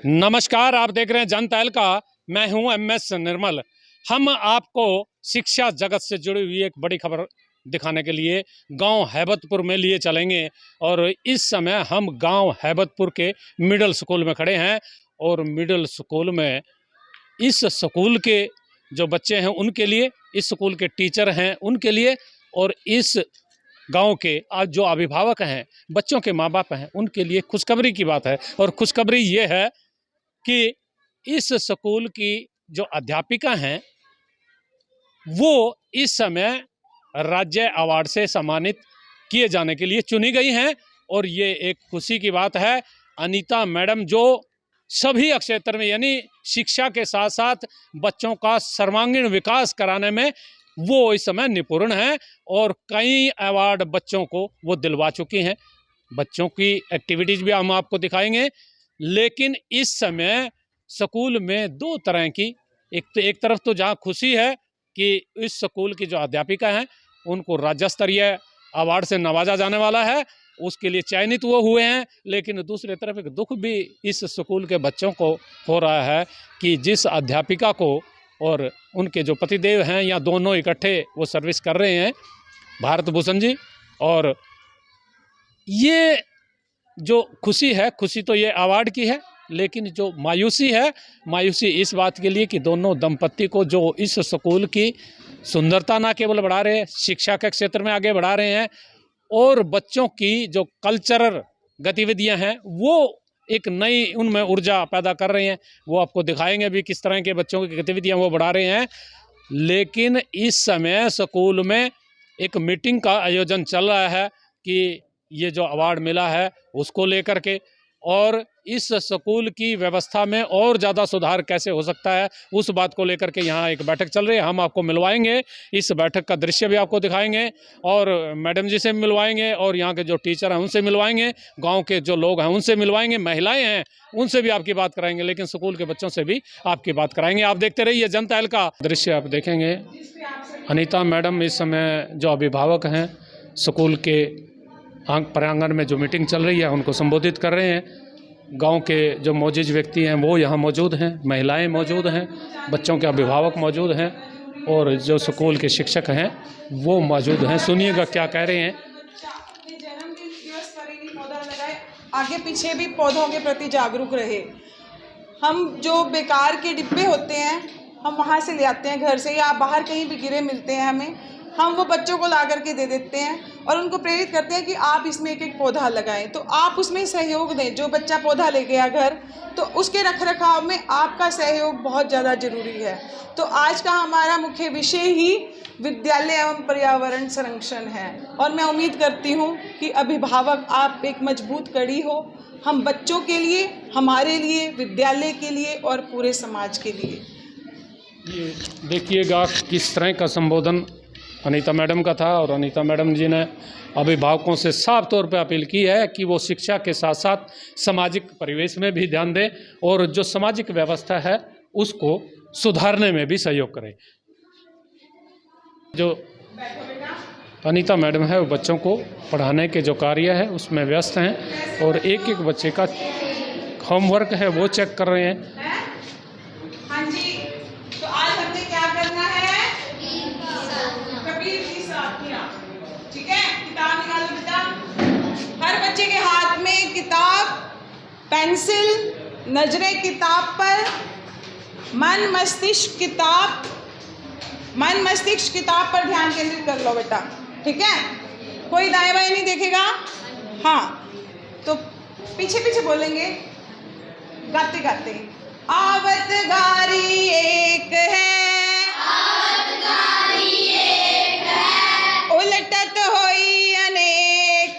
नमस्कार, आप देख रहे हैं जनता का। मैं हूं एमएस निर्मल। हम आपको शिक्षा जगत से जुड़ी हुई एक बड़ी खबर दिखाने के लिए गांव हैबतपुर में लिए चलेंगे। और इस समय हम गांव हैबतपुर के मिडिल स्कूल में खड़े हैं। और मिडिल स्कूल में इस स्कूल के जो बच्चे हैं उनके लिए, इस स्कूल के टीचर हैं उनके लिए, और इस गांव के आज जो अभिभावक हैं, बच्चों के माँ बाप हैं, उनके लिए खुशखबरी की बात है। और खुशखबरी ये है कि इस स्कूल की जो अध्यापिका हैं वो इस समय राज्य अवार्ड से सम्मानित किए जाने के लिए चुनी गई हैं। और ये एक खुशी की बात है। अनीता मैडम जो सभी क्षेत्र में यानी शिक्षा के साथ साथ बच्चों का सर्वांगीण विकास कराने में वो इस समय निपुण हैं और कई अवार्ड बच्चों को वो दिलवा चुकी हैं। बच्चों की एक्टिविटीज़ भी हम आपको दिखाएंगे। लेकिन इस समय स्कूल में दो तरह की, एक तरफ तो जहाँ खुशी है कि इस स्कूल की जो अध्यापिका हैं उनको राज्य स्तरीय अवार्ड से नवाजा जाने वाला है, उसके लिए चयनित वो हुए हैं। लेकिन दूसरी तरफ एक दुख भी इस स्कूल के बच्चों को हो रहा है कि जिस अध्यापिका को और उनके जो पतिदेव हैं या दोनों इकट्ठे वो सर्विस कर रहे हैं, भारत भूषण जी। और ये जो खुशी है, खुशी तो ये अवार्ड की है, लेकिन जो मायूसी है, मायूसी इस बात के लिए कि दोनों दंपत्ति को जो इस स्कूल की सुंदरता ना केवल बढ़ा रहे हैं, शिक्षा के क्षेत्र में आगे बढ़ा रहे हैं, और बच्चों की जो कल्चरल गतिविधियां हैं वो एक नई उनमें ऊर्जा पैदा कर रहे हैं। वो आपको दिखाएंगे भी किस तरह के बच्चों की गतिविधियां वो बढ़ा रहे हैं। लेकिन इस समय स्कूल में एक मीटिंग का आयोजन चल रहा है कि ये जो अवार्ड मिला है उसको लेकर के, और इस स्कूल की व्यवस्था में और ज़्यादा सुधार कैसे हो सकता है उस बात को लेकर के यहाँ एक बैठक चल रही है। हम आपको मिलवाएंगे, इस बैठक का दृश्य भी आपको दिखाएंगे, और मैडम जी से मिलवाएंगे, और यहाँ के जो टीचर हैं उनसे मिलवाएंगे, गांव के जो लोग हैं उनसे मिलवाएंगे, महिलाएं हैं उनसे भी आपकी बात कराएंगे, लेकिन स्कूल के बच्चों से भी आपकी बात कराएंगे। आप देखते रहिए जनता का दृश्य आप देखेंगे। अनीता मैडम इस समय जो अभिभावक हैं स्कूल के प्रांगण में जो मीटिंग चल रही है उनको संबोधित कर रहे हैं। गांव के जो मौजूद व्यक्ति हैं वो यहाँ मौजूद हैं, महिलाएं मौजूद हैं, बच्चों के अभिभावक मौजूद हैं, और जो स्कूल के शिक्षक हैं वो मौजूद हैं। सुनिएगा क्या कह रहे हैं। जन्मदिन दिवस पर ही पौधा लगाए, आगे पीछे भी पौधों के प्रति जागरूक रहे। हम जो बेकार के डिब्बे होते हैं हम वहाँ से ले आते हैं घर से, या बाहर कहीं भी गिरे मिलते हैं हमें, हम वो बच्चों को ला करके दे देते हैं और उनको प्रेरित करते हैं कि आप इसमें एक एक पौधा लगाएं। तो आप उसमें सहयोग दें। जो बच्चा पौधा ले गया घर, तो उसके रख रखाव में आपका सहयोग बहुत ज़्यादा ज़रूरी है। तो आज का हमारा मुख्य विषय ही विद्यालय एवं पर्यावरण संरक्षण है, और मैं उम्मीद करती हूँ कि अभिभावक आप एक मजबूत कड़ी हो, हम बच्चों के लिए, हमारे लिए, विद्यालय के लिए और पूरे समाज के लिए। ये देखिएगा किस तरह का संबोधन अनीता मैडम का था। और अनीता मैडम जी ने अभिभावकों से साफ तौर पर अपील की है कि वो शिक्षा के साथ साथ सामाजिक परिवेश में भी ध्यान दें और जो सामाजिक व्यवस्था है उसको सुधारने में भी सहयोग करें। जो अनीता मैडम है वो बच्चों को पढ़ाने के जो कार्य है उसमें व्यस्त हैं, और एक एक बच्चे का होमवर्क है वो चेक कर रहे हैं। हाँ जी, तो आज हमने क्या करना है? कबीर की साखियां। ठीक है, किताब निकालो बेटा। हर बच्चे के हाथ में किताब, पेंसिल, नजरें किताब पर, मन मस्तिष्क किताब पर ध्यान केंद्रित कर लो बेटा। ठीक है, कोई दाएं बाएं नहीं देखेगा। हाँ, तो पीछे पीछे बोलेंगे गाते गाते। आवत गारी एक है, उलटत होई अनेक,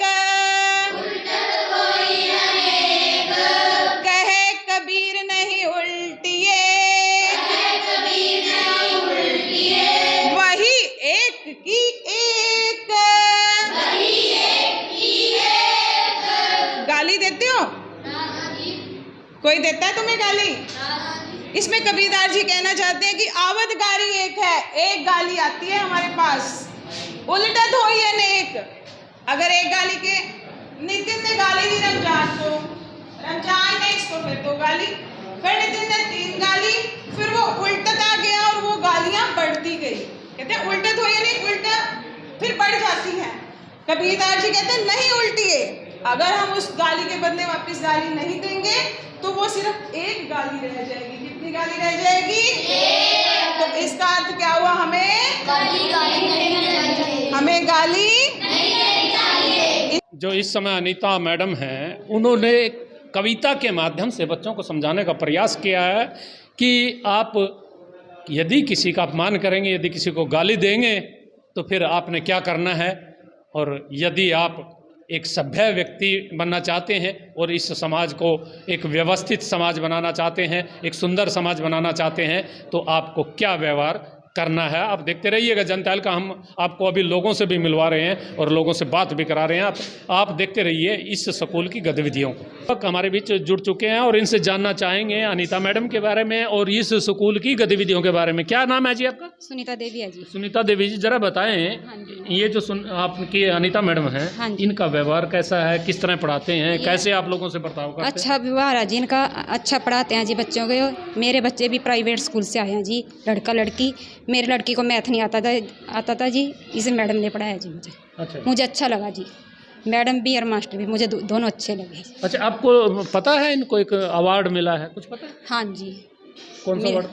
कहे कबीर नहीं उल्टिए, वही एक की एक। गाली देते हो? कोई देता है तुम्हें गाली? इसमें कबीरदास जी कहना चाहते हैं कि आवत गारी एक है, एक गाली आती है हमारे पास, उलटत होई अनेक। अगर एक गाली के नितिन ने गाली दी रमजान को, रमजान ने इसको फिर दो गाली, फिर नितिन ने 3 गाली, फिर वो उल्टता गया और वो गालियां बढ़ती गई। कहते हैं उल्टे तो ये नहीं, उल्टा फिर बढ़ जाती हैं। कबीरदास जी कहते हैं नहीं उल्टिए, अगर हम उस गाली के बदले वापस गाली नहीं देंगे तो वो सिर्फ एक गाली रह जाएगी। कितनी गाली रह जाएगी? तो इसका अर्थ क्या हुआ? हमें गाली जो इस समय अनीता मैडम हैं, उन्होंने कविता के माध्यम से बच्चों को समझाने का प्रयास किया है कि आप यदि किसी का अपमान करेंगे, यदि किसी को गाली देंगे तो फिर आपने क्या करना है, और यदि आप एक सभ्य व्यक्ति बनना चाहते हैं और इस समाज को एक व्यवस्थित समाज बनाना चाहते हैं, एक सुंदर समाज बनाना चाहते हैं, तो आपको क्या व्यवहार करना है। आप देखते रहिएगा जनता का, हम आपको अभी लोगों से भी मिलवा रहे हैं और लोगों से बात भी करा रहे हैं। आप देखते रहिए इस स्कूल की गतिविधियों को। हमारे बीच जुड़ चुके हैं और इनसे जानना चाहेंगे अनीता मैडम के बारे में और इस स्कूल की गतिविधियों के बारे में। क्या नाम है जी आपका? सुनीता देवी है जी। सुनीता देवी जी, जरा बताएं, हाँ जी। ये जो आपकी अनीता मैडम है, हाँ जी। इनका व्यवहार कैसा है, किस तरह पढ़ाते हैं, कैसे आप लोगों से बर्ताव करते हैं? अच्छा व्यवहार है जी इनका, अच्छा पढ़ाते हैं जी बच्चों को। मेरे बच्चे भी प्राइवेट स्कूल से आए हैं जी, लड़का लड़की। मेरे लड़की को मैथ नहीं आता था जी, इसे मैडम ने पढ़ाया जी मुझे। अच्छा, मुझे अच्छा लगा जी, मैडम भी और मास्टर भी मुझे दोनों अच्छे लगे। अच्छा, आपको पता है इनको एक अवार्ड मिला है, कुछ पता है? हाँ जी। कौन सा अवार्ड?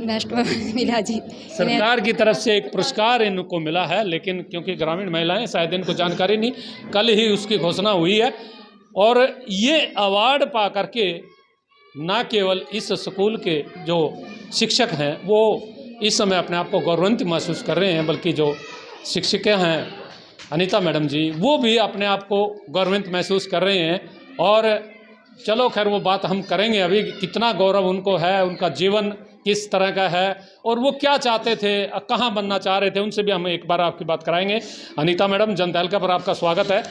बेस्ट मिला जी। सरकार की तरफ से एक पुरस्कार इनको मिला है, लेकिन क्योंकि ग्रामीण महिलाएं शायद इनको जानकारी नहीं, कल ही उसकी घोषणा हुई है। और ये अवार्ड पा करके ना केवल इस स्कूल के जो शिक्षक हैं वो इस समय अपने आप को गौरवान्वित महसूस कर रहे हैं, बल्कि जो शिक्षिका हैं अनीता मैडम जी, वो भी अपने आप को गौरवान्वित महसूस कर रहे हैं। और चलो खैर वो बात हम करेंगे अभी, कितना गौरव उनको है, उनका जीवन किस तरह का है और वो क्या चाहते थे, कहाँ बनना चाह रहे थे, उनसे भी हम एक बार आपकी बात कराएंगे। अनीता मैडम, जनता तहलका पर आपका स्वागत है।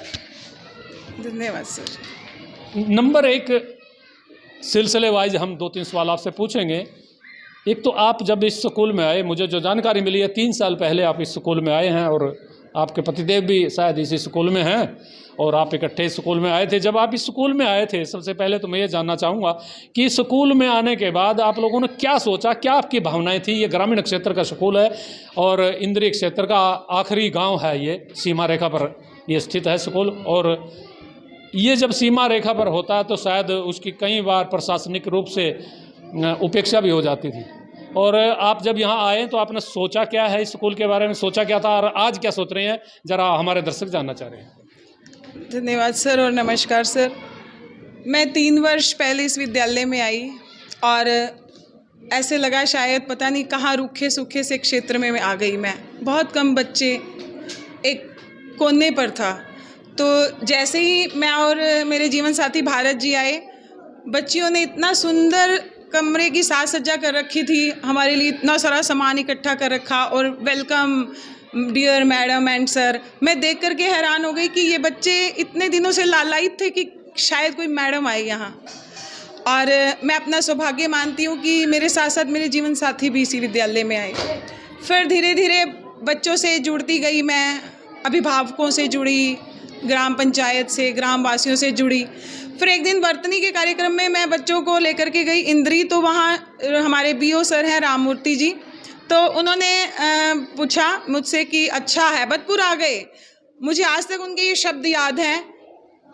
धन्यवाद सर। नंबर 1 सिलसिले वाइज हम 2-3 सवाल आपसे पूछेंगे। एक तो आप जब इस स्कूल में आए, मुझे जो जानकारी मिली है 3 साल पहले आप इस स्कूल में आए हैं और आपके पतिदेव भी शायद इसी स्कूल में हैं और आप इकट्ठे स्कूल में आए थे। जब आप इस स्कूल में आए थे, सबसे पहले तो मैं ये जानना चाहूँगा कि स्कूल में आने के बाद आप लोगों ने क्या सोचा, क्या आपकी भावनाएं थी? ये ग्रामीण क्षेत्र का स्कूल है और इंद्रिय क्षेत्र का आखिरी गाँव है, ये सीमा रेखा पर ये स्थित है स्कूल। और ये जब सीमा रेखा पर होता है तो शायद उसकी कई बार प्रशासनिक रूप से उपेक्षा भी हो जाती थी। और आप जब यहाँ आए तो आपने सोचा क्या है, इस स्कूल के बारे में सोचा क्या था और आज क्या सोच रहे हैं, ज़रा हमारे दर्शक जानना चाह रहे हैं। धन्यवाद सर और नमस्कार सर। मैं 3 वर्ष पहले इस विद्यालय में आई और ऐसे लगा शायद पता नहीं कहाँ रूखे सूखे से क्षेत्र में आ गई मैं। बहुत कम बच्चे, एक कोने पर था। तो जैसे ही मैं और मेरे जीवन साथी भारत जी आए, बच्चियों ने इतना सुंदर कमरे की साज सज्जा कर रखी थी, हमारे लिए इतना सारा सामान इकट्ठा कर रखा और welcome dear madam and sir. मैं देख करके हैरान हो गई कि ये बच्चे इतने दिनों से लालायित थे कि शायद कोई मैडम आए यहाँ। और मैं अपना सौभाग्य मानती हूँ कि मेरे साथ साथ मेरे जीवन साथी भी इसी विद्यालय में आए। फिर धीरे धीरे बच्चों से जुड़ती गई मैं, अभिभावकों से जुड़ी, ग्राम पंचायत से, ग्रामवासियों से जुड़ी। फिर एक दिन वर्तनी के कार्यक्रम में मैं बच्चों को लेकर के गई इंद्री, तो वहाँ हमारे बीओ सर हैं राममूर्ति जी, तो उन्होंने पूछा मुझसे कि अच्छा हैबतपुर आ गए। मुझे आज तक उनके ये शब्द याद हैं,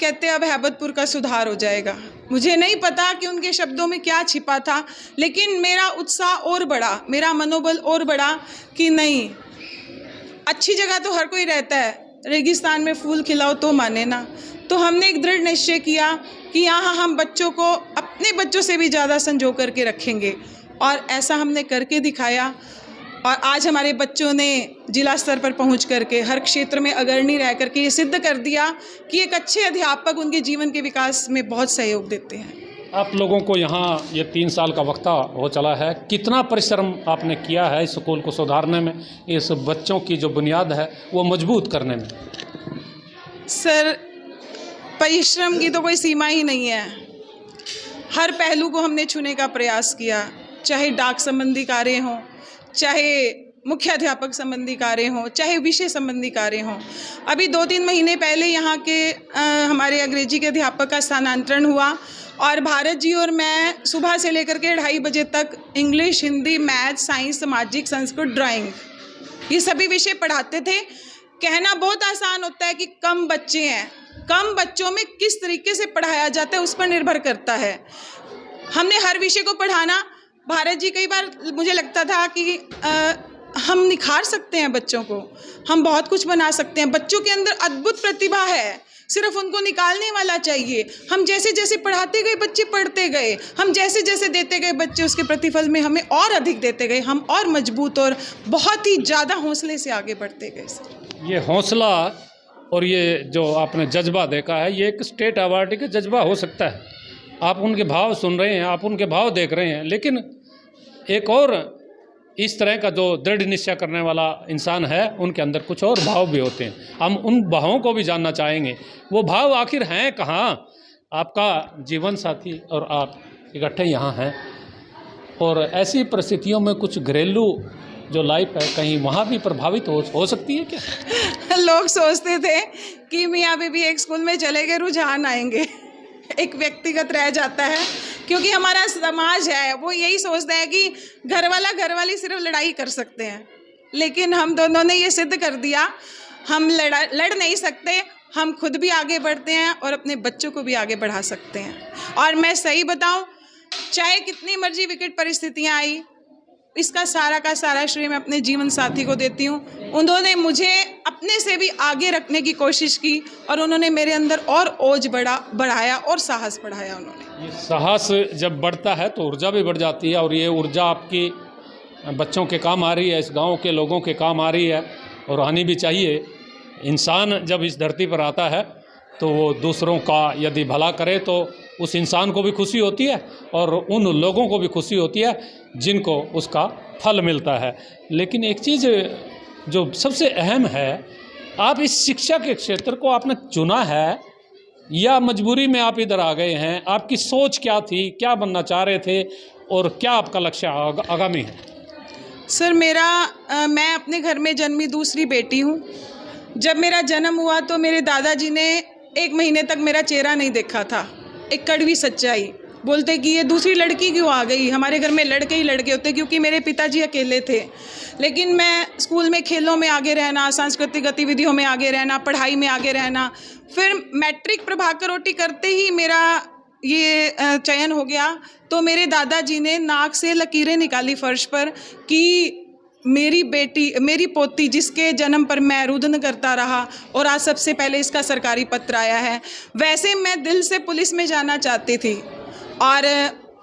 कहते अब हैबतपुर का सुधार हो जाएगा। मुझे नहीं पता कि उनके शब्दों में क्या छिपा था, लेकिन मेरा उत्साह और बढ़ा, मेरा मनोबल और बढ़ा कि नहीं, अच्छी जगह तो हर कोई रहता है, रेगिस्तान में फूल खिलाओ तो माने ना। तो हमने एक दृढ़ निश्चय किया कि यहाँ हम बच्चों को अपने बच्चों से भी ज़्यादा संजो करके रखेंगे और ऐसा हमने करके दिखाया। और आज हमारे बच्चों ने जिला स्तर पर पहुँच करके हर क्षेत्र में अग्रणी रह करके ये सिद्ध कर दिया कि एक अच्छे अध्यापक उनके जीवन के विकास में बहुत सहयोग देते हैं। आप लोगों को यहाँ ये 3 साल का वक्त हो चला है, कितना परिश्रम आपने किया है इस स्कूल को सुधारने में, इस बच्चों की जो बुनियाद है वो मजबूत करने में? सर, परिश्रम की तो कोई सीमा ही नहीं है। हर पहलू को हमने छूने का प्रयास किया, चाहे डाक संबंधी कार्य हों, चाहे मुख्य अध्यापक संबंधी कार्य हों, चाहे विषय संबंधी कार्य हों। अभी 2-3 महीने पहले यहाँ के हमारे अंग्रेजी के अध्यापक का स्थानांतरण हुआ और भारत जी और मैं सुबह से लेकर के 2:30 बजे तक इंग्लिश, हिंदी, मैथ, साइंस, सामाजिक, संस्कृत, ड्राइंग, ये सभी विषय पढ़ाते थे। कहना बहुत आसान होता है कि कम बच्चे हैं, कम बच्चों में किस तरीके से पढ़ाया जाता है उस पर निर्भर करता है। हमने हर विषय को पढ़ाना, भारत जी कई बार मुझे लगता था कि हम निखार सकते हैं बच्चों को, हम बहुत कुछ बना सकते हैं, बच्चों के अंदर अद्भुत प्रतिभा है, सिर्फ उनको निकालने वाला चाहिए। हम जैसे जैसे पढ़ाते गए बच्चे पढ़ते गए, हम जैसे जैसे देते गए बच्चे उसके प्रतिफल में हमें और अधिक देते गए, हम और मजबूत और बहुत ही ज़्यादा हौसले से आगे बढ़ते गए। ये हौसला और ये जो आपने जज्बा देखा है, ये एक स्टेट अवार्ड का जज्बा हो सकता है। आप उनके भाव सुन रहे हैं, आप उनके भाव देख रहे हैं, लेकिन एक और इस तरह का जो दृढ़ निश्चय करने वाला इंसान है, उनके अंदर कुछ और भाव भी होते हैं। हम उन भावों को भी जानना चाहेंगे, वो भाव आखिर हैं कहाँ। आपका जीवन साथी और आप इकट्ठे यहाँ हैं, और ऐसी परिस्थितियों में कुछ घरेलू जो लाइफ है, कहीं वहाँ भी प्रभावित हो सकती है क्या? लोग सोचते थे कि मियाँ बीबी एक स्कूल में चले गए, रुझान आएंगे, एक व्यक्तिगत रह जाता है, क्योंकि हमारा समाज है वो यही सोचता है कि घर वाला घर वाली सिर्फ लड़ाई कर सकते हैं। लेकिन हम दोनों ने ये सिद्ध कर दिया, हम लड़ नहीं सकते, हम खुद भी आगे बढ़ते हैं और अपने बच्चों को भी आगे बढ़ा सकते हैं। और मैं सही बताऊं, चाहे कितनी मर्जी विकट परिस्थितियां आई, इसका सारा का सारा श्रेय मैं अपने जीवन साथी को देती हूँ। उन्होंने मुझे अपने से भी आगे रखने की कोशिश की और उन्होंने मेरे अंदर और ओज बढ़ाया और साहस बढ़ाया। उन्होंने ये साहस जब बढ़ता है तो ऊर्जा भी बढ़ जाती है, और ये ऊर्जा आपकी बच्चों के काम आ रही है, इस गांव के लोगों के काम आ रही है, और आनी भी चाहिए। इंसान जब इस धरती पर आता है तो वो दूसरों का यदि भला करे तो उस इंसान को भी खुशी होती है और उन लोगों को भी खुशी होती है जिनको उसका फल मिलता है। लेकिन एक चीज़ जो सबसे अहम है, आप इस शिक्षा के क्षेत्र को आपने चुना है या मजबूरी में आप इधर आ गए हैं? आपकी सोच क्या थी, क्या बनना चाह रहे थे, और क्या आपका लक्ष्य आगामी है? सर मैं अपने घर में जन्मी दूसरी बेटी हूँ। जब मेरा जन्म हुआ तो मेरे दादाजी ने 1 महीने तक मेरा चेहरा नहीं देखा था। एक कड़वी सच्चाई, बोलते कि ये दूसरी लड़की क्यों आ गई, हमारे घर में लड़के ही लड़के होते, क्योंकि मेरे पिताजी अकेले थे। लेकिन मैं स्कूल में खेलों में आगे रहना, सांस्कृतिक गतिविधियों में आगे रहना, पढ़ाई में आगे रहना, फिर मैट्रिक प्रभाकर रोटी करते ही मेरा ये चयन हो गया। तो मेरे दादाजी ने नाक से लकीरें निकाली फर्श पर कि मेरी बेटी, मेरी पोती, जिसके जन्म पर मैं रुदन करता रहा, और आज सबसे पहले इसका सरकारी पत्र आया है। वैसे मैं दिल से पुलिस में जाना चाहती थी, और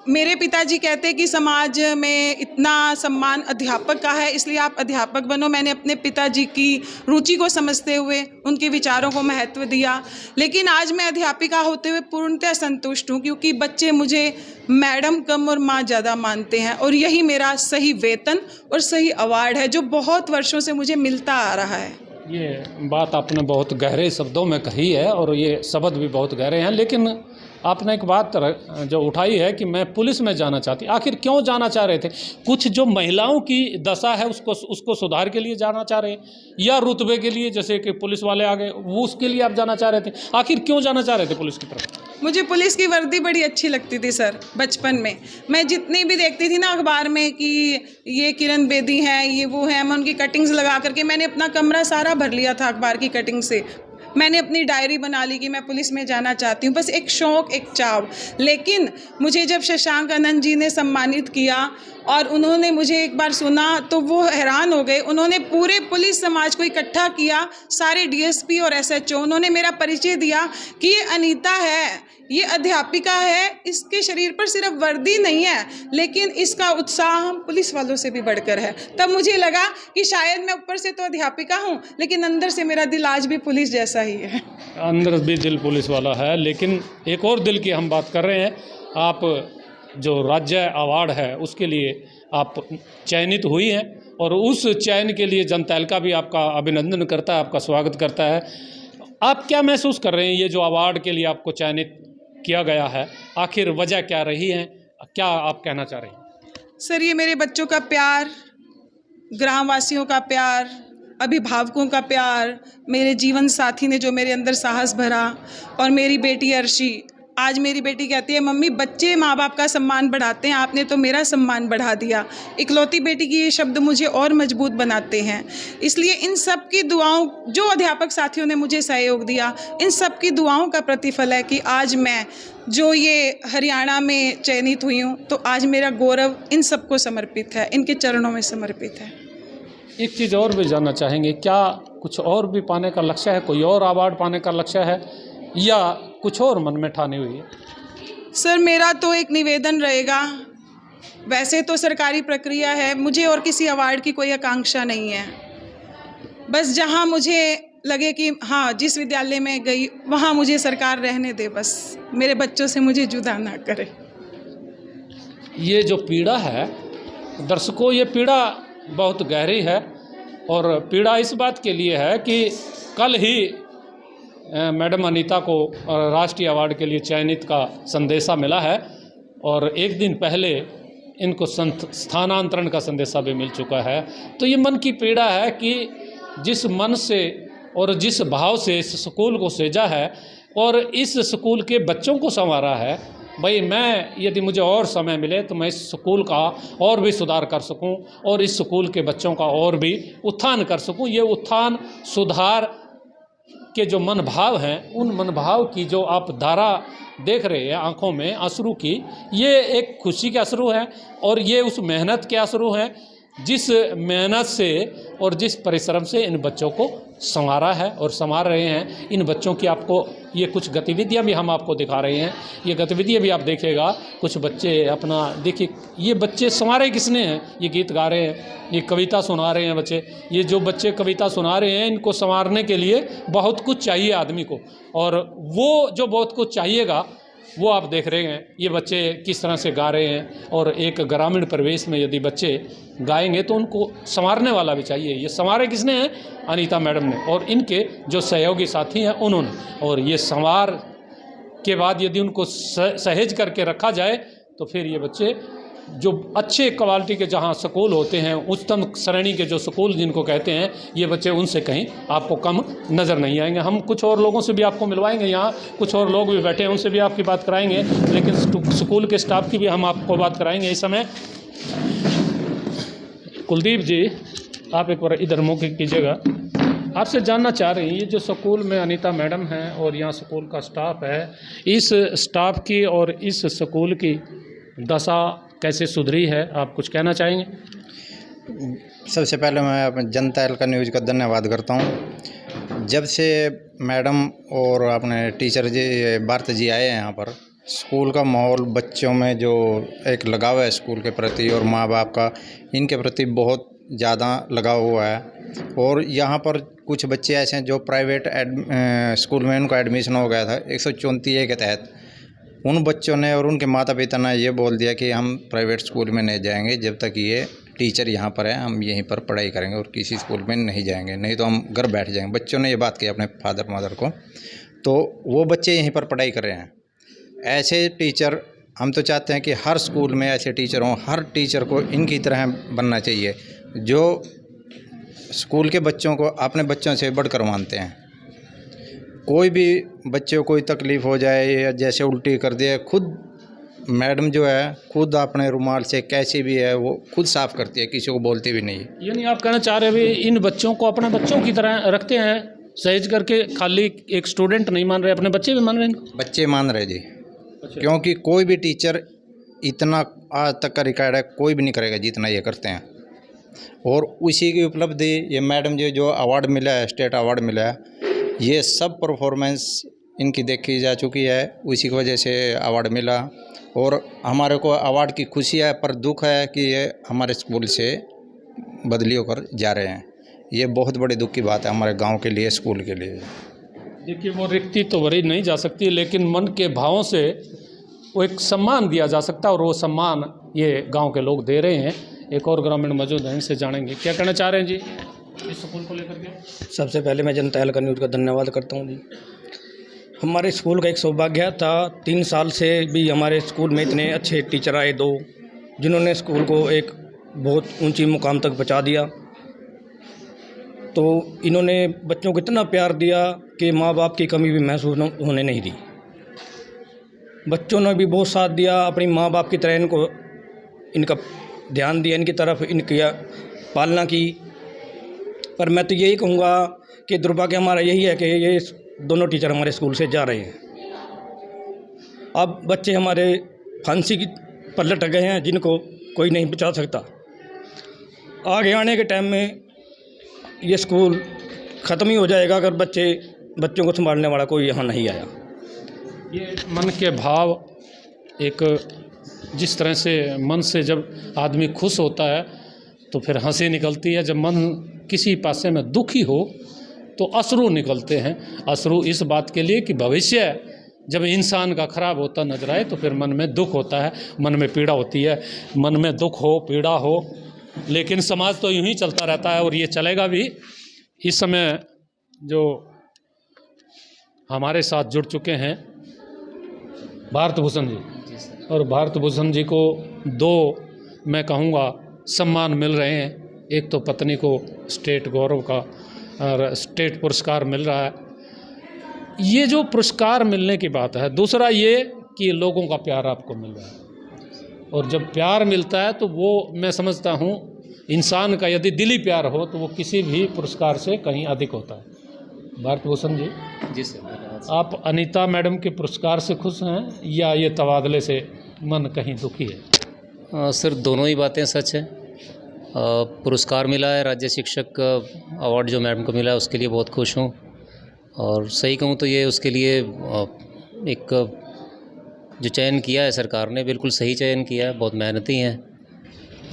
मेरे पिताजी कहते कि समाज में इतना सम्मान अध्यापक का है, इसलिए आप अध्यापक बनो। मैंने अपने पिताजी की रुचि को समझते हुए उनके विचारों को महत्व दिया। लेकिन आज मैं अध्यापिका होते हुए पूर्णतः संतुष्ट हूँ, क्योंकि बच्चे मुझे मैडम कम और माँ ज़्यादा मानते हैं, और यही मेरा सही वेतन और सही अवार्ड है जो बहुत वर्षों से मुझे मिलता आ रहा है। ये बात आपने बहुत गहरे शब्दों में कही है, और ये शब्द भी बहुत गहरे हैं। लेकिन आपने एक बात जो उठाई है कि मैं पुलिस में जाना चाहती, आखिर क्यों जाना चाह रहे थे? कुछ जो महिलाओं की दशा है उसको सुधार के लिए जाना चाह रहे हैं, या रुतबे के लिए, जैसे कि पुलिस वाले आ गए, वो उसके लिए आप जाना चाह रहे थे? आखिर क्यों जाना चाह रहे थे पुलिस की तरफ? मुझे पुलिस की वर्दी बड़ी अच्छी लगती थी सर। बचपन में मैं जितनी भी देखती थी ना अखबार में कि ये किरण बेदी हैं, ये वो हैं, मैं उनकी कटिंग्स लगा करके मैंने अपना कमरा सारा भर लिया था अखबार की कटिंग से। मैंने अपनी डायरी बना ली कि मैं पुलिस में जाना चाहती हूँ, बस एक शौक़, एक चाव। लेकिन मुझे जब शशांक आनंद जी ने सम्मानित किया और उन्होंने मुझे एक बार सुना तो वो हैरान हो गए। उन्होंने पूरे पुलिस समाज को इकट्ठा किया, सारे डीएसपी और एसएचओ। उन्होंने मेरा परिचय दिया कि ये अनीता है, ये अध्यापिका है, इसके शरीर पर सिर्फ वर्दी नहीं है, लेकिन इसका उत्साह हम पुलिस वालों से भी बढ़कर है। तब मुझे लगा कि शायद मैं ऊपर से तो अध्यापिका हूँ, लेकिन अंदर से मेरा दिल आज भी पुलिस जैसा ही है। अंदर भी दिल पुलिस वाला है, लेकिन एक और दिल की हम बात कर रहे हैं। आप जो राज्य अवार्ड है उसके लिए आप चयनित हुई हैं, और उस चयन के लिए जनता का भी आपका अभिनंदन करता है, आपका स्वागत करता है। आप क्या महसूस कर रहे हैं, ये जो अवार्ड के लिए आपको चयनित किया गया है, आखिर वजह क्या रही है, क्या आप कहना चाह रहे हैं? सर, ये मेरे बच्चों का प्यार, ग्रामवासियों का प्यार, अभिभावकों का प्यार, मेरे जीवन साथी ने जो मेरे अंदर साहस भरा, और मेरी बेटी अर्शी आज मेरी बेटी कहती है मम्मी बच्चे माँ बाप का सम्मान बढ़ाते हैं, आपने तो मेरा सम्मान बढ़ा दिया। इकलौती बेटी की ये शब्द मुझे और मजबूत बनाते हैं। इसलिए इन सब की दुआओं, जो अध्यापक साथियों ने मुझे सहयोग दिया, इन सब की दुआओं का प्रतिफल है कि आज मैं जो ये हरियाणा में चयनित हुई हूँ, तो आज मेरा गौरव इन सबको समर्पित है, इनके चरणों में समर्पित है। एक चीज़ और भी जानना चाहेंगे, क्या कुछ और भी पाने का लक्ष्य है, कोई और अवार्ड पाने का लक्ष्य है या कुछ और मन में ठानी हुई है? सर मेरा तो एक निवेदन रहेगा, वैसे तो सरकारी प्रक्रिया है, मुझे और किसी अवार्ड की कोई आकांक्षा नहीं है। बस जहाँ मुझे लगे कि हाँ जिस विद्यालय में गई वहाँ मुझे सरकार रहने दे, बस मेरे बच्चों से मुझे जुदा ना करे। ये जो पीड़ा है दर्शकों, ये पीड़ा बहुत गहरी है और पीड़ा इस बात के लिए है कि कल ही मैडम अनीता को राष्ट्रीय अवार्ड के लिए चयनित का संदेशा मिला है और एक दिन पहले इनको स्थानांतरण का संदेशा भी मिल चुका है। तो ये मन की पीड़ा है कि जिस मन से और जिस भाव से इस स्कूल को सजा है और इस स्कूल के बच्चों को संवारा है, भाई मैं यदि मुझे और समय मिले तो मैं इस स्कूल का और भी सुधार कर सकूं और इस स्कूल के बच्चों का और भी उत्थान कर सकूं। ये उत्थान सुधार के जो मन भाव हैं, उन मन भाव की जो आप धारा देख रहे हैं आंखों में अश्रु की, ये एक खुशी के अश्रु हैं और ये उस मेहनत के अश्रु हैं जिस मेहनत से और जिस परिश्रम से इन बच्चों को संवारा है और संवार रहे हैं। इन बच्चों की आपको ये कुछ गतिविधियां भी हम आपको दिखा रहे हैं, ये गतिविधियां भी आप देखिएगा। कुछ बच्चे अपना देखिए, ये बच्चे संवारे किसने हैं, ये गीत गा रहे हैं, ये कविता सुना रहे हैं बच्चे। ये जो बच्चे कविता सुना रहे हैं, इनको संवारने के लिए बहुत कुछ चाहिए आदमी को, और वो जो बहुत कुछ चाहिएगा वो आप देख रहे हैं ये बच्चे किस तरह से गा रहे हैं। और एक ग्रामीण परिवेश में यदि बच्चे गाएंगे तो उनको संवारने वाला भी चाहिए। ये संवारे किसने हैं? अनीता मैडम ने और इनके जो सहयोगी साथी हैं उन्होंने। और ये संवार के बाद यदि उनको सहेज करके रखा जाए तो फिर ये बच्चे जो अच्छे क्वालिटी के जहाँ स्कूल होते हैं, उच्चतम श्रेणी के जो स्कूल जिनको कहते हैं, ये बच्चे उनसे कहीं आपको कम नज़र नहीं आएंगे। हम कुछ और लोगों से भी आपको मिलवाएंगे, यहाँ कुछ और लोग भी बैठे हैं, उनसे भी आपकी बात कराएंगे, लेकिन स्कूल के स्टाफ की भी हम आपको बात कराएंगे इस समय। कुलदीप जी, आप एक बार इधर मौके कीजिएगा। आपसे जानना चाह रहे हैं, ये जो स्कूल में अनीता मैडम हैं और यहाँ स्कूल का स्टाफ है, इस स्टाफ की और इस स्कूल की दशा कैसे सुधरी है, आप कुछ कहना चाहेंगे? सबसे पहले मैं अपने जनता एलका न्यूज़ का धन्यवाद करता हूँ। जब से मैडम और अपने टीचर जी भारत जी आए हैं यहाँ पर, स्कूल का माहौल, बच्चों में जो एक लगाव है स्कूल के प्रति और माँ बाप का इनके प्रति बहुत ज़्यादा लगाव हुआ है। और यहाँ पर कुछ बच्चे ऐसे हैं जो प्राइवेट स्कूल में उनका एडमिशन हो गया था 134A के तहत। उन बच्चों ने और उनके माता पिता ने ये बोल दिया कि हम प्राइवेट स्कूल में नहीं जाएंगे जब तक ये टीचर यहाँ पर है, हम यहीं पर पढ़ाई करेंगे और किसी स्कूल में नहीं जाएंगे, नहीं तो हम घर बैठ जाएंगे। बच्चों ने ये बात की अपने फादर मदर को, तो वो बच्चे यहीं पर पढ़ाई कर रहे हैं। ऐसे टीचर हम तो चाहते हैं कि हर स्कूल में ऐसे टीचर हों, हर टीचर को इनकी तरह बनना चाहिए जो स्कूल के बच्चों को अपने बच्चों से बढ़कर मानते हैं। कोई भी बच्चे को कोई तकलीफ़ हो जाए या जैसे उल्टी कर दिए, खुद मैडम जो है खुद अपने रुमाल से कैसे भी है वो खुद साफ़ करती है, किसी को बोलती भी नहीं है। यानी आप कहना चाह रहे हैं भी इन बच्चों को अपने बच्चों की तरह रखते हैं, सहेज करके, खाली एक स्टूडेंट नहीं मान रहे, अपने बच्चे भी मान रहे हैं? बच्चे मान रहे जी। अच्छा। क्योंकि कोई भी टीचर इतना आज तक का रिकॉर्ड है कोई भी नहीं करेगा जितना ये करते हैं। और उसी की उपलब्धि ये मैडम जी जो अवार्ड मिला है, स्टेट अवार्ड मिला है, ये सब परफॉर्मेंस इनकी देखी जा चुकी है, उसी की वजह से अवार्ड मिला। और हमारे को अवार्ड की खुशी है, पर दुख है कि ये हमारे स्कूल से बदली होकर जा रहे हैं। ये बहुत बड़ी दुख की बात है हमारे गांव के लिए, स्कूल के लिए। देखिए, वो रिक्ति तो भरी नहीं जा सकती, लेकिन मन के भावों से वो एक सम्मान दिया जा सकता है और वो सम्मान ये गांव के लोग दे रहे हैं। एक और ग्रामीण मौजूद हैं, इनसे जानेंगे क्या कहना चाह रहे हैं जी इस स्कूल को लेकर के। सबसे पहले मैं जनता एलका न्यूज़ का धन्यवाद करता हूँ जी। हमारे स्कूल का एक सौभाग्य था, 3 साल से भी हमारे स्कूल में इतने अच्छे टीचर आए, 2 जिन्होंने स्कूल को एक बहुत ऊंची मुकाम तक पहुँचा दिया। तो इन्होंने बच्चों को इतना प्यार दिया कि माँ बाप की कमी भी महसूस होने नहीं दी। बच्चों ने भी बहुत साथ दिया, अपनी माँ बाप की तरह इनका ध्यान दिया, इनकी तरफ इनकी पालना की। पर मैं तो यही कहूँगा कि दुर्भाग्य हमारा यही है कि ये दोनों टीचर हमारे स्कूल से जा रहे हैं। अब बच्चे हमारे फांसी की पर लटक गए हैं, जिनको कोई नहीं बचा सकता। आगे आने के टाइम में ये स्कूल ख़त्म ही हो जाएगा अगर बच्चों को संभालने वाला कोई यहाँ नहीं आया। ये मन के भाव, एक जिस तरह से मन से जब आदमी खुश होता है तो फिर हंसी निकलती है, जब मन किसी पासे में दुखी हो तो अश्रु निकलते हैं। अश्रु इस बात के लिए कि भविष्य जब इंसान का खराब होता नजर आए तो फिर मन में दुख होता है, मन में पीड़ा होती है। मन में दुख हो, पीड़ा हो, लेकिन समाज तो यूं ही चलता रहता है और ये चलेगा भी। इस समय जो हमारे साथ जुड़ चुके हैं भारत भूषण जी, और भारत भूषण जी को दो मैं कहूँगा सम्मान मिल रहे हैं। एक तो पत्नी को स्टेट गौरव का और स्टेट पुरस्कार मिल रहा है, ये जो पुरस्कार मिलने की बात है। दूसरा ये कि लोगों का प्यार आपको मिल रहा है, और जब प्यार मिलता है तो वो मैं समझता हूँ इंसान का यदि दिली प्यार हो तो वो किसी भी पुरस्कार से कहीं अधिक होता है। भारत भूषण जी सर, आप अनीता मैडम के पुरस्कार से खुश हैं या ये तबादले से मन कहीं दुखी है? सर, दोनों ही बातें सच हैं। पुरस्कार मिला है, राज्य शिक्षक अवार्ड जो मैडम को मिला है उसके लिए बहुत खुश हूँ। और सही कहूँ तो ये उसके लिए एक जो चयन किया है सरकार ने, बिल्कुल सही चयन किया है, बहुत मेहनती हैं।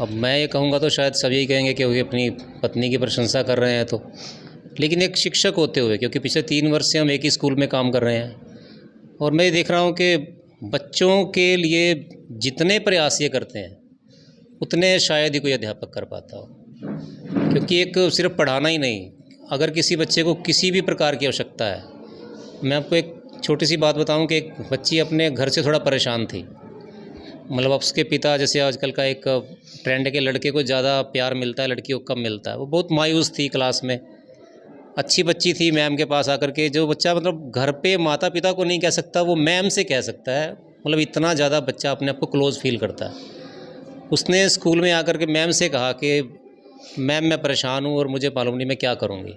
अब मैं ये कहूँगा तो शायद सब यही कहेंगे कि वो अपनी पत्नी की प्रशंसा कर रहे हैं, तो लेकिन एक शिक्षक होते हुए, क्योंकि पिछले 3 वर्ष से हम एक ही स्कूल में काम कर रहे हैं, और मैं देख रहा हूँ कि बच्चों के लिए जितने प्रयास ये करते हैं उतने शायद ही कोई अध्यापक कर पाता हो। क्योंकि एक सिर्फ पढ़ाना ही नहीं, अगर किसी बच्चे को किसी भी प्रकार की आवश्यकता है, मैं आपको एक छोटी सी बात बताऊं कि एक बच्ची अपने घर से थोड़ा परेशान थी। मतलब उसके पिता, जैसे आजकल का एक ट्रेंड है कि लड़के को ज़्यादा प्यार मिलता है, लड़की को कम मिलता है, वो बहुत मायूस थी क्लास में। अच्छी बच्ची थी, मैम के पास आकर के, जो बच्चा मतलब घर पे माता पिता को नहीं कह सकता वो मैम से कह सकता है। मतलब इतना ज़्यादा बच्चा अपने आप को क्लोज़ फील करता है। उसने स्कूल में आकर के मैम से कहा कि मैम मैं परेशान हूँ और मुझे मालूम नहीं मैं क्या करूँगी।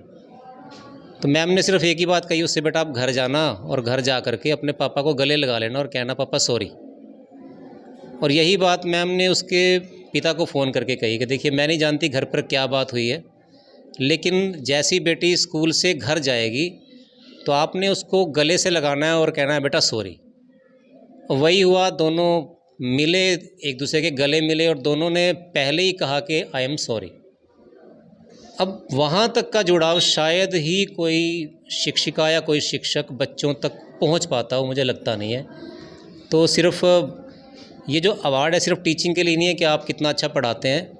तो मैम ने सिर्फ एक ही बात कही उससे, बेटा आप घर जाना और घर जा कर के अपने पापा को गले लगा लेना और कहना पापा सॉरी। और यही बात मैम ने उसके पिता को फ़ोन करके कही कि देखिए मैं नहीं जानती घर पर क्या बात हुई है, लेकिन जैसी बेटी स्कूल से घर जाएगी तो आपने उसको गले से लगाना है और कहना है बेटा सॉरी। वही हुआ, दोनों मिले, एक दूसरे के गले मिले और दोनों ने पहले ही कहा कि आई एम सॉरी। अब वहाँ तक का जुड़ाव शायद ही कोई शिक्षिका या कोई शिक्षक बच्चों तक पहुँच पाता हो, मुझे लगता नहीं है। तो सिर्फ ये जो अवार्ड है सिर्फ टीचिंग के लिए नहीं है कि आप कितना अच्छा पढ़ाते हैं,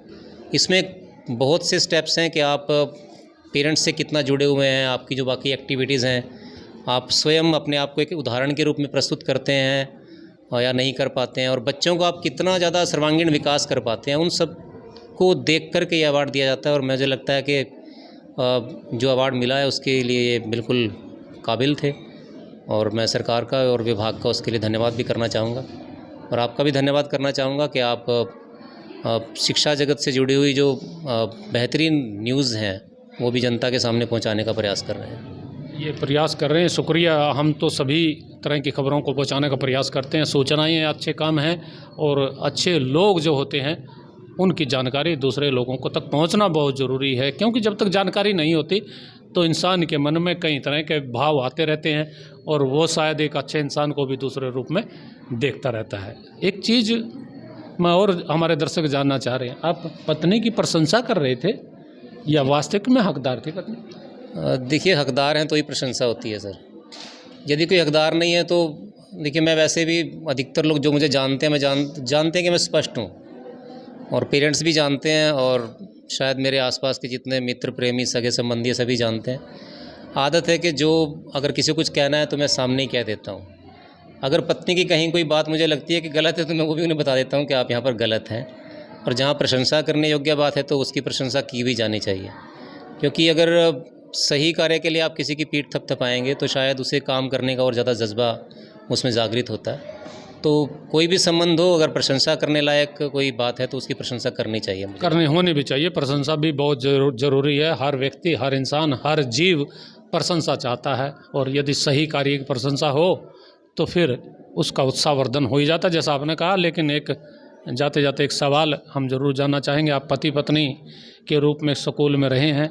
इसमें बहुत से स्टेप्स हैं कि आप पेरेंट्स से कितना जुड़े हुए हैं, आपकी जो बाकी एक्टिविटीज़ हैं, आप स्वयं अपने आप को एक उदाहरण के रूप में प्रस्तुत करते हैं या नहीं कर पाते हैं, और बच्चों को आप कितना ज़्यादा सर्वांगीण विकास कर पाते हैं, उन सब को देख कर के ये अवार्ड दिया जाता है। और मुझे लगता है कि जो अवार्ड मिला है उसके लिए ये बिल्कुल काबिल थे, और मैं सरकार का और विभाग का उसके लिए धन्यवाद भी करना चाहूँगा, और आपका भी धन्यवाद करना चाहूँगा कि आप शिक्षा जगत से जुड़ी हुई जो बेहतरीन न्यूज़ हैं वो भी जनता के सामने पहुँचाने का प्रयास कर रहे हैं। ये प्रयास कर रहे हैं, शुक्रिया। हम तो सभी तरह की खबरों को पहुंचाने का प्रयास करते हैं। सूचनाएं अच्छे काम हैं, और अच्छे लोग जो होते हैं उनकी जानकारी दूसरे लोगों को तक पहुंचना बहुत ज़रूरी है, क्योंकि जब तक जानकारी नहीं होती तो इंसान के मन में कई तरह के भाव आते रहते हैं, और वो शायद एक अच्छे इंसान को भी दूसरे रूप में देखता रहता है। एक चीज़ मैं और हमारे दर्शक जानना चाह रहे हैं, आप पत्नी की प्रशंसा कर रहे थे या वास्तविक में हकदार थी पत्नी? देखिए, हकदार हैं तो ही प्रशंसा होती है सर। यदि कोई हकदार नहीं है तो देखिए, मैं वैसे भी अधिकतर लोग जो मुझे जानते हैं, जानते हैं कि मैं स्पष्ट हूँ, और पेरेंट्स भी जानते हैं, और शायद मेरे आसपास के जितने मित्र, प्रेमी, सगे संबंधी सभी जानते हैं। आदत है कि जो अगर किसी को कुछ कहना है तो मैं सामने ही कह देता हूँ। अगर पत्नी की कहीं कोई बात मुझे लगती है कि गलत है तो मैं वो भी उन्हें बता देता हूँ कि आप यहाँ पर गलत हैं, और जहाँ प्रशंसा करने योग्य बात है तो उसकी प्रशंसा की भी जानी चाहिए। क्योंकि अगर सही कार्य के लिए आप किसी की पीठ थपथपाएंगे तो शायद उसे काम करने का और ज़्यादा जज्बा उसमें जागृत होता है। तो कोई भी संबंध हो, अगर प्रशंसा करने लायक कोई बात है तो उसकी प्रशंसा करनी चाहिए मुझे। करनी होनी भी चाहिए, प्रशंसा भी बहुत जरूरी है। हर व्यक्ति, हर इंसान, हर जीव प्रशंसा चाहता है, और यदि सही कार्य की प्रशंसा हो तो फिर उसका उत्साहवर्धन हो ही जाता है, जैसा आपने कहा। लेकिन एक जाते जाते एक सवाल हम जरूर जानना चाहेंगे। आप पति पत्नी के रूप में स्कूल में रहे हैं।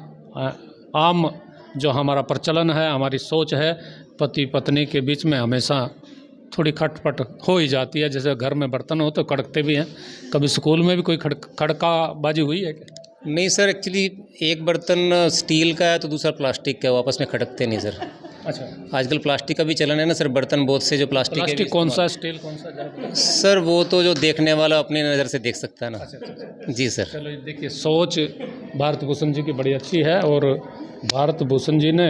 आम जो हमारा प्रचलन है, हमारी सोच है, पति पत्नी के बीच में हमेशा थोड़ी खटपट हो ही जाती है। जैसे घर में बर्तन हो तो खड़कते भी हैं, कभी स्कूल में भी कोई खड़काबाजी हुई है क्या? नहीं सर, एक्चुअली एक बर्तन स्टील का है तो दूसरा प्लास्टिक का है, वो आपस में खटकते नहीं सर। अच्छा, आजकल प्लास्टिक का भी चलन है ना सर, बर्तन बहुत से जो प्लास्टिक प्लास्टिक कौन सा, स्टील कौन सा? सर वो तो जो देखने वाला अपनी नज़र से देख सकता है ना। जी सर। चलो देखिए, सोच भारत भूषण जी की बड़ी अच्छी है, और भारत भूषण जी ने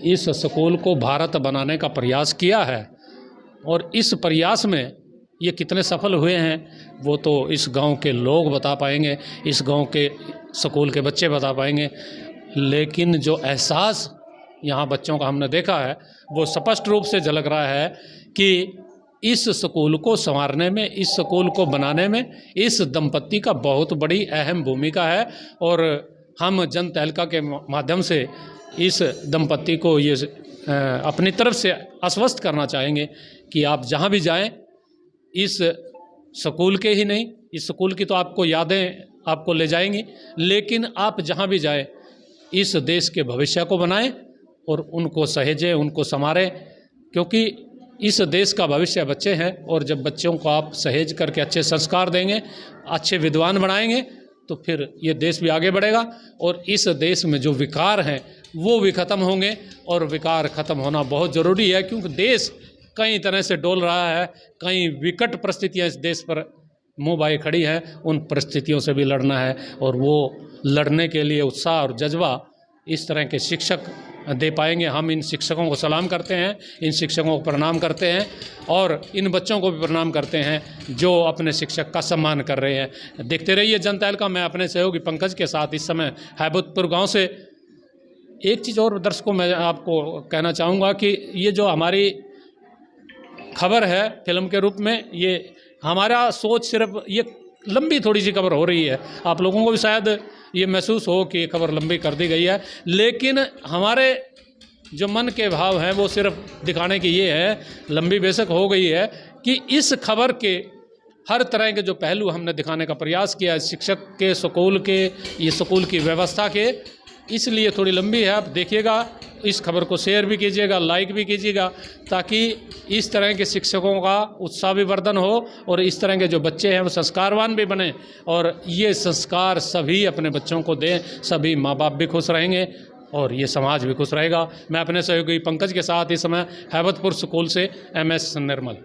इस स्कूल को भारत बनाने का प्रयास किया है, और इस प्रयास में ये कितने सफल हुए हैं वो तो इस गांव के लोग बता पाएंगे, इस गांव के स्कूल के बच्चे बता पाएंगे। लेकिन जो एहसास यहाँ बच्चों का हमने देखा है वो स्पष्ट रूप से झलक रहा है कि इस स्कूल को संवारने में, इस स्कूल को बनाने में इस दंपत्ति का बहुत बड़ी अहम भूमिका है। और हम जन तहलका के माध्यम से इस दंपत्ति को ये अपनी तरफ से आश्वस्त करना चाहेंगे कि आप जहाँ भी जाएं, इस स्कूल के ही नहीं, इस स्कूल की तो आपको यादें आपको ले जाएंगी, लेकिन आप जहाँ भी जाएं इस देश के भविष्य को बनाएं और उनको सहेजें, उनको संवारें, क्योंकि इस देश का भविष्य बच्चे हैं। और जब बच्चों को आप सहेज करके अच्छे संस्कार देंगे, अच्छे विद्वान बनाएंगे, तो फिर ये देश भी आगे बढ़ेगा, और इस देश में जो विकार हैं वो भी ख़त्म होंगे। और विकार ख़त्म होना बहुत ज़रूरी है, क्योंकि देश कई तरह से डोल रहा है, कई विकट परिस्थितियाँ इस देश पर मुँह बाई खड़ी हैं। उन परिस्थितियों से भी लड़ना है, और वो लड़ने के लिए उत्साह और जज्बा इस तरह के शिक्षक दे पाएंगे। हम इन शिक्षकों को सलाम करते हैं, इन शिक्षकों को प्रणाम करते हैं, और इन बच्चों को भी प्रणाम करते हैं जो अपने शिक्षक का सम्मान कर रहे हैं। देखते रहिए जन तहलका। मैं अपने सहयोगी पंकज के साथ इस समय हैबतपुर गांव से। एक चीज़ और दर्शकों मैं आपको कहना चाहूँगा कि ये जो हमारी खबर है फिल्म के रूप में, ये हमारा सोच सिर्फ ये लंबी थोड़ी सी खबर हो रही है, आप लोगों को भी शायद ये महसूस हो कि खबर लंबी कर दी गई है, लेकिन हमारे जो मन के भाव हैं वो सिर्फ दिखाने की ये है, लंबी बेशक हो गई है, कि इस खबर के हर तरह के जो पहलू हमने दिखाने का प्रयास किया है, शिक्षक के, स्कूल के, ये स्कूल की व्यवस्था के, इसलिए थोड़ी लंबी है। आप देखिएगा, इस खबर को शेयर भी कीजिएगा, लाइक भी कीजिएगा, ताकि इस तरह के शिक्षकों का उत्साह भी वर्धन हो, और इस तरह के जो बच्चे हैं वो संस्कारवान भी बने, और ये संस्कार सभी अपने बच्चों को दें। सभी माँ बाप भी खुश रहेंगे और ये समाज भी खुश रहेगा। मैं अपने सहयोगी पंकज के साथ इस समय हैबतपुर स्कूल से MS निर्मल।